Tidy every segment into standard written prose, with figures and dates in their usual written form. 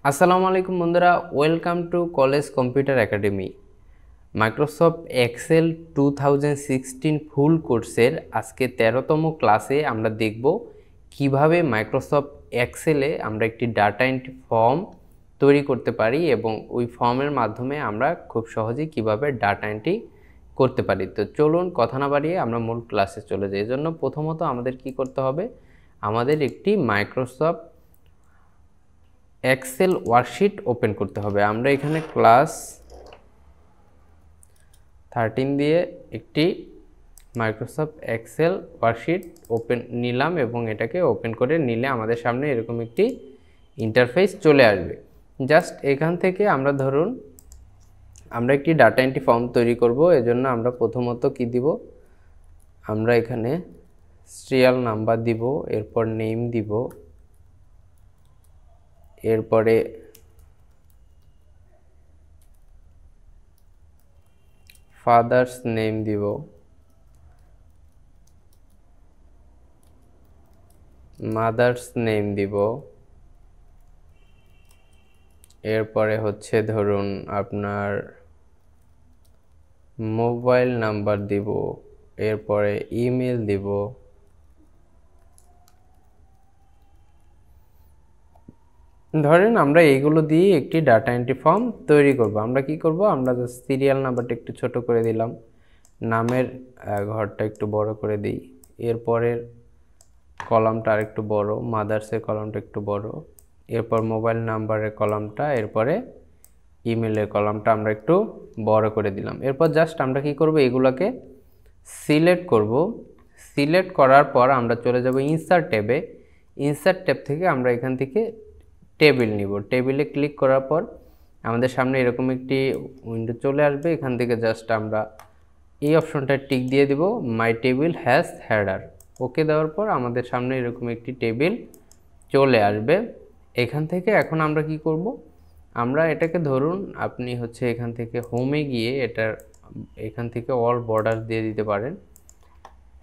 আসসালামু আলাইকুম বন্ধুরা, welcome to college computer academy. Microsoft Excel 2016 full কোর্সের আজকে 13তম ক্লাসে আমরা দেখব কিভাবে মাইক্রোসফট এক্সেলে আমরা একটি ডাটা এন্ট্রি ফর্ম তৈরি করতে পারি এবং ওই ফর্মের মাধ্যমে আমরা খুব সহজেই কিভাবে ডাটা এন্ট্রি করতে পারি। তো চলুন কথা না বাড়িয়ে আমরা মূল ক্লাসে চলে যাই। এজন্য প্রথমত আমাদের কি করতে হবে, আমাদের একটি মাইক্রোসফট এক্সেল ওয়ার্কশিট ওপেন করতে হবে। আমরা এখানে ক্লাস 13 দিয়ে একটি মাইক্রোসফট এক্সেল ওয়ার্কশিট ওপেন নিলাম এবং এটাকে ওপেন করে নিলে আমাদের সামনে এরকম একটি ইন্টারফেস চলে আসবে। জাস্ট এখান থেকে আমরা ধরুন আমরা একটি ডাটা এন্ট্রি ফর্ম তৈরি করব। এজন্য আমরা প্রথমত কি দিব, আমরা এখানে সিরিয়াল নাম্বার দিব, এরপর নেম দিব, এরপরে ফাদার্স নেম দিব, মাদার্স নেম দিব, এরপরে হচ্ছে ধরুন আপনার মোবাইল নাম্বার দিব, এরপরে ইমেল দিব, ধরেন আমরা এইগুলো দিয়ে একটি ডাটা এন্ট্রি ফর্ম তৈরি করব। আমরা কি করব, আমরা সিরিয়াল নাম্বারটা একটু ছোট করে দিলাম, নামের ঘরটা একটু বড় করে দিই, এরপরের কলামটা আর একটু বড়, মাদার্সের কলামটা একটু বড়, এরপর মোবাইল নাম্বারের কলামটা, এরপরে ইমেলের কলামটা আমরা একটু বড় করে দিলাম। এরপর জাস্ট আমরা কি করব, এগুলোকে সিলেক্ট করব। সিলেক্ট করার পর আমরা চলে যাব ইনসার্ট ট্যাবে। ইনসার্ট ট্যাব থেকে আমরা এখান থেকে টেবিল নিব। টেবিলে ক্লিক করার পর আমাদের সামনে এরকম একটি উইন্ডো চলে আসবে। এখান থেকে জাস্ট আমরা এই অপশনটা টিক দিয়ে দিব, মাই টেবিল হ্যাজ হেডার। ওকে দেওয়ার পর আমাদের সামনে এরকম একটি টেবিল চলে আসবে। এখান থেকে এখন আমরা কি করব, আমরা এটাকে ধরুন আপনি হচ্ছে এখান থেকে হোমে গিয়ে এখান থেকে অল বর্ডার দিয়ে দিতে পারেন।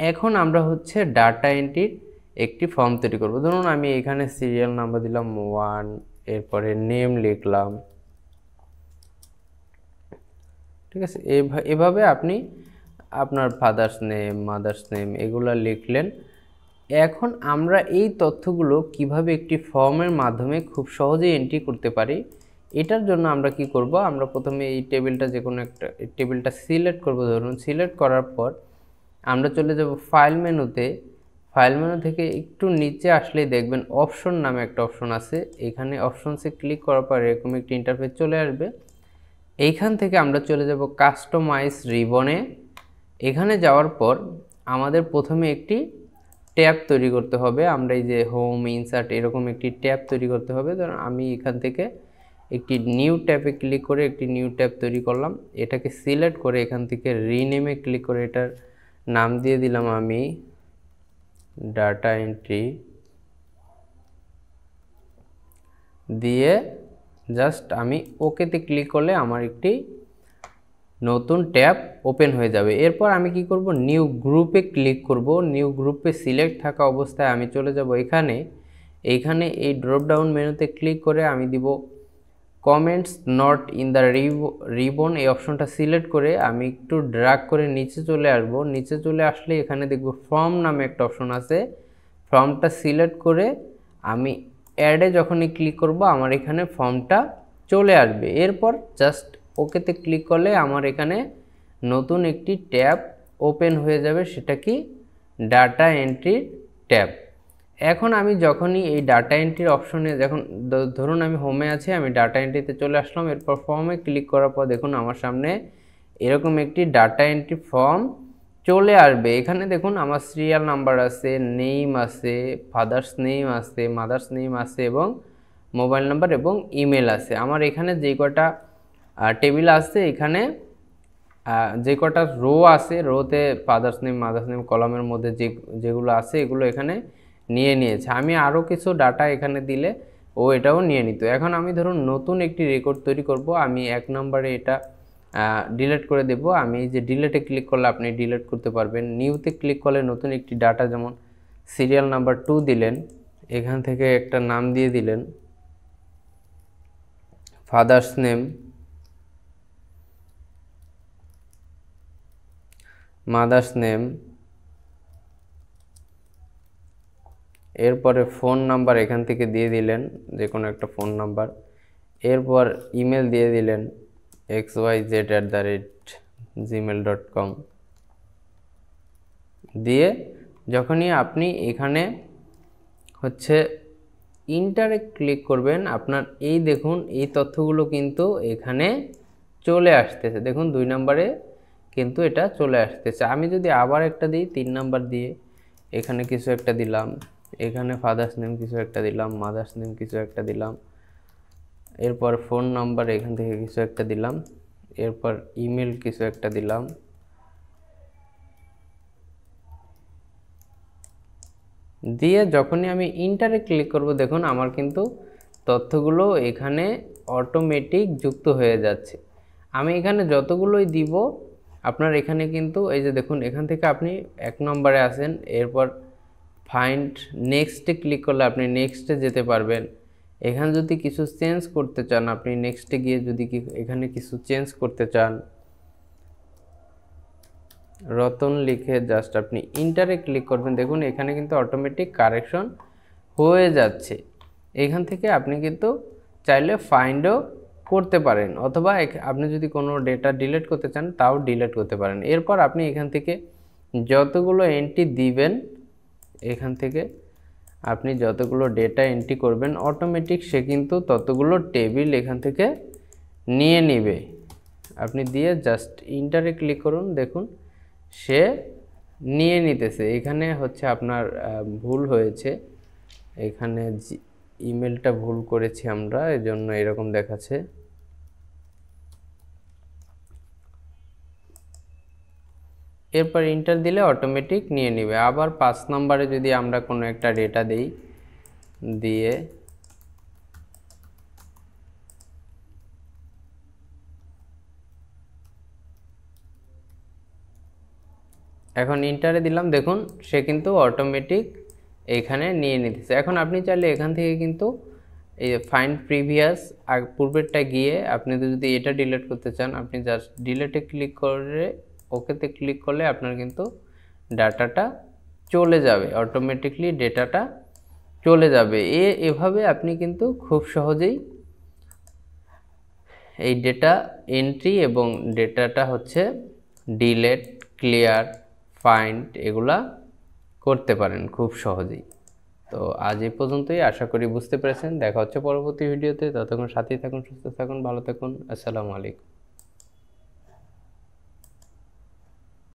এখন আমরা হচ্ছে ডাটা এন্ট্রির একটি ফর্ম তৈরি করব। ধরুন আমি এখানে সিরিয়াল নাম্বার দিলাম 1, এরপরে নেম লিখলাম, ঠিক আছে। এভাবে আপনি আপনার ফাদার্স নেম, মাদার্স নেম এগুলো লিখলেন। এখন আমরা এই তথ্যগুলো কিভাবে একটি ফর্মের মাধ্যমে খুব সহজেই এন্ট্রি করতে পারি, এটার জন্য আমরা কি করব, আমরা প্রথমে এই টেবিলটা যে কোনো একটা টেবিলটা সিলেক্ট করব। ধরুন সিলেক্ট করার পর আমরা চলে যাব ফাইল মেনুতে। ফাইল মেনু থেকে একটু নিচে আসলেই দেখবেন অপশন নামে একটা অপশন আছে। এখানে অপশনসে ক্লিক করার পর এরকম একটি ইন্টারফেস চলে আসবে। এইখান থেকে আমরা চলে যাব কাস্টমাইজ রিবনে। এখানে যাওয়ার পর আমাদের প্রথমে একটি ট্যাব তৈরি করতে হবে। আমরা এই যে হোম, ইনসার্ট এরকম একটি ট্যাব তৈরি করতে হবে। ধরুন আমি এখান থেকে একটি নিউ ট্যাবে ক্লিক করে একটি নিউ ট্যাব তৈরি করলাম। এটাকে সিলেক্ট করে এখান থেকে রিনেমে ক্লিক করে এটার নাম দিয়ে দিলাম আমি ডাটা এন্ট্রি, দিয়ে জাস্ট আমি ওকেতে ক্লিক করলে আমার একটি নতুন ট্যাব ওপেন হয়ে যাবে। এরপর আমি কি করব, নিউ গ্রুপে ক্লিক করব। নিউ গ্রুপে সিলেক্ট থাকা অবস্থায় আমি চলে যাব এইখানে এই ড্রপ ডাউন মেনুতে ক্লিক করে আমি দিব comments not in the ribbon. এই অপশনটা সিলেক্ট করে আমি একটু ড্র্যাগ করে নিচে চলে আসব। নিচে চলে আসলে এখানে দেখব ফর্ম নামে একটা অপশন আছে। ফর্মটা সিলেক্ট করে আমি অ্যাডে যখনই ক্লিক করব আমার এখানে ফর্মটা চলে আসবে। এরপর জাস্ট ওকেতে ক্লিক করলে আমার এখানে নতুন একটি ট্যাব ওপেন হয়ে যাবে, সেটা কি ডাটা এন্ট্রি ট্যাব। এখন আমি যখনই এই ডাটা এন্ট্রির অপশনে ধরুন আমি হোমে আছি, আমি ডাটা এন্ট্রিতে চলে আসলাম। এরপর ফর্মে ক্লিক করার পর দেখুন আমার সামনে এরকম একটি ডাটা এন্ট্রি ফর্ম চলে আসবে। এখানে দেখুন আমার সিরিয়াল নাম্বার আছে, নেম আছে, ফাদার্স নেম আছে, মাদার্স নেম আছে এবং মোবাইল নাম্বার এবং ইমেল আছে। আমার এখানে যে কটা টেবিল আছে, এখানে যে কটা রো আছে, রোতে ফাদার্স নেম, মাদার্স নেম, কলামের মধ্যে যেগুলো আছে এগুলো এখানে নিয়েছে। আমি আরও কিছু ডাটা এখানে দিলে ও এটাও নিয়ে নিত। এখন আমি ধরুন নতুন একটি রেকর্ড তৈরি করব। আমি 1 নম্বরে এটা ডিলিট করে দেব। আমি যে ডিলিটে ক্লিক করলে আপনি ডিলিট করতে পারবেন। নিউতে ক্লিক করলে নতুন একটি ডাটা, যেমন সিরিয়াল নাম্বার 2 দিলেন, এখান থেকে একটা নাম দিয়ে দিলেন, ফাদার্স নেম, মাদার্স নেম, এরপরে ফোন নাম্বার এখান থেকে দিয়ে দিলেন, যে কোনো একটা ফোন নাম্বার। এরপর ইমেল দিয়ে দিলেন xyz@gmail.com দিয়ে যখনই আপনি এখানে হচ্ছে ইন্টারে ক্লিক করবেন, আপনার এই দেখুন এই তথ্যগুলো কিন্তু এখানে চলে আসতেছে। দেখুন 2 নম্বরে কিন্তু এটা চলে আসতেছে। আমি যদি আবার একটা দিই 3 নাম্বার দিয়ে, এখানে কিছু একটা দিলাম, এখানে ফাদার্স নেম কিছু একটা দিলাম, মাদার্স নেম কিছু একটা দিলাম, এরপর ফোন নাম্বার এখান থেকে কিছু একটা দিলাম, এরপর ইমেল কিছু একটা দিলাম, দিয়ে যখনই আমি ইন্টারে ক্লিক করব দেখুন আমার কিন্তু তথ্যগুলো এখানে অটোমেটিক যুক্ত হয়ে যাচ্ছে। আমি এখানে যতগুলোই দিব আপনার এখানে কিন্তু এই যে দেখুন এখান থেকে আপনি 1 নম্বরে আসেন, এরপর ফাইন্ড নেক্সটে ক্লিক করলে আপনি নেক্সটে যেতে পারবেন। এখানে যদি কিছু চেঞ্জ করতে চান আপনি নেক্সটে গিয়ে যদি এখানে কিছু চেঞ্জ করতে চান, রতন লিখে জাস্ট আপনি ইন্টারে ক্লিক করবেন, দেখুন এখানে কিন্তু অটোমেটিক কারেকশন হয়ে যাচ্ছে। এখান থেকে আপনি কিন্তু চাইলে ফাইন্ডও করতে পারেন, অথবা আপনি যদি কোনো ডেটা ডিলিট করতে চান তাও ডিলিট করতে পারেন। এরপর আপনি এখান থেকে যতগুলো এন্ট্রি দিবেন, এখান থেকে আপনি যতগুলো ডেটা এন্ট্রি করবেন অটোমেটিক সে কিন্তু ততগুলো টেবিল এখান থেকে নিয়ে নেবে। আপনি দিয়ে জাস্ট ইন্টারে ক্লিক করুন, দেখুন সে নিয়ে নিতেছে। এখানে হচ্ছে আপনার ভুল হয়েছে, এখানে ইমেলটা ভুল করেছি আমরা, এজন্য এরকম দেখাচ্ছে। এরপর ইন্টার দিলে অটোমেটিক নিয়ে নেবে। আবার 5 নম্বরে যদি আমরা কোনো একটা ডেটা দিই, দিয়ে এখন ইন্টারে দিলাম, দেখুন সে কিন্তু অটোমেটিক এখানে নিয়ে নিতেছে। এখন আপনি চাইলে এখান থেকে কিন্তু এই ফাইন্ড প্রিভিয়াস পূর্বেরটা গিয়ে আপনি যদি এটা ডিলিট করতে চান আপনি জাস্ট ডিলিটে ক্লিক করে ওকেতে ক্লিক করলে আপনার কিন্তু ডাটাটা চলে যাবে, অটোমেটিকলি ডেটাটা চলে যাবে। এভাবে আপনি কিন্তু খুব সহজেই এই ডেটা এন্ট্রি এবং ডেটাটা হচ্ছে ডিলিট, ক্লিয়ার, ফাইন্ড এগুলা করতে পারেন খুব সহজেই। তো আজ এই পর্যন্তই, আশা করি বুঝতে পেরেছেন। দেখা হচ্ছে পরবর্তী ভিডিওতে, ততক্ষণ সাথেই থাকুন, সুস্থ থাকুন, ভালো থাকুন। আসসালামু আলাইকুম।